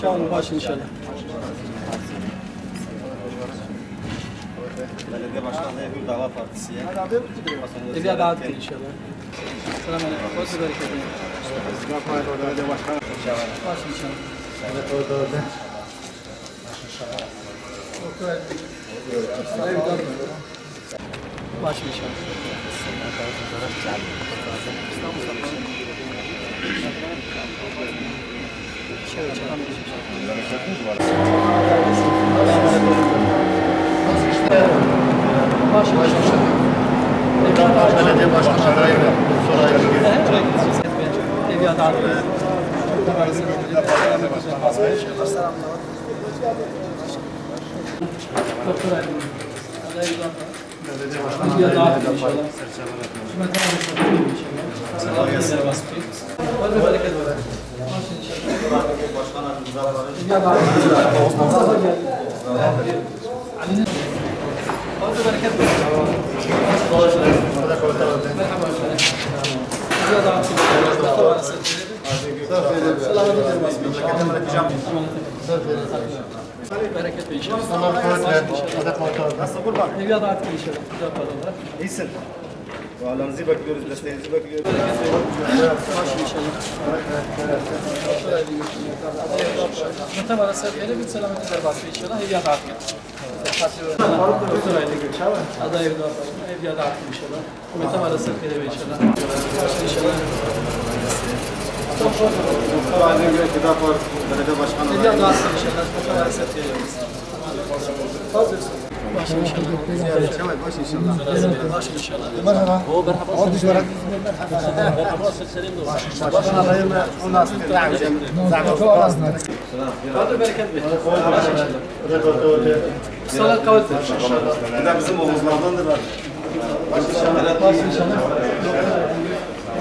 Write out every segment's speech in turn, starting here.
Sağ olun, baş inşallah. Belediye Başkanlığı bir dava partisi. Evi adalet inşallah. Selamun aleyküm. Hoş geldiniz. Belediye Başkanı. Baş inşallah. Baş inşallah. Baş inşallah. Belediye Başkanı adayı mı? Evi adalet. Doktor Ali. Belediye Başkanı Evi adalet inşallah. Hizmet adalet inşallah. Hadi bereket ver. Baş inşallah. Başkanı Rıza Evi adalet inşallah. Ali'nin hadi bereket ver. Merhaba efendim. Evi adalet inşallah. Selamun aleyküm. Bereket inşallah. Nasıl kurban? Evi adalet inşallah. Güzel paralar. İyisin. Dualarınızı bekliyoruz, desteğinizi bekliyoruz. Baş inşallah. Hizmete varasa böyle bir selamet eder basın inşallah. Evi adalet Doktor Aylı Göçer. Aday evde evi adalet inşallah. Hizmete varasa böyle inşallah. İnşallah. Doktor Aydın Gıda Partisi Belediye Başkanı Evi adayı. adalet inşallah. Hizmete varasa veriyoruz. Fazlası. Baş inşallah. Baş inşallah. Baş inşallah. Merhaba. O düşmanı. Başkan adayı mı? O nasıl? Hadi bereket ver. Baş inşallah. Salat kahvaltı. Bir de bizim omuzlardandır. Baş inşallah. Baş inşallah.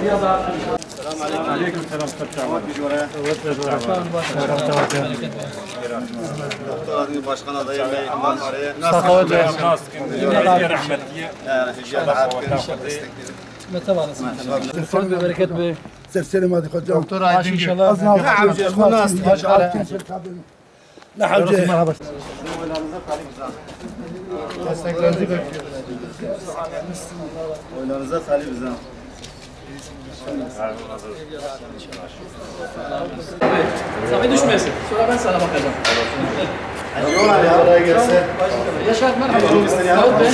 Evi adalet inşallah. Aleyküm selam. Doktor Aydın Başkan adayı ve İmam Araya. سخاوة الناس كم رحمتية Hizmete varasın inşallah. Son bir bereket ver. سلسلة ما دخلت دكتور عايزين inşallah. لا حوجه Oylarınıza talibiz ha. Sahi düşmesin. Sonra ben sana bakacağım. Yola ya oraya gelse. Yaşar merhaba. Davut Bey.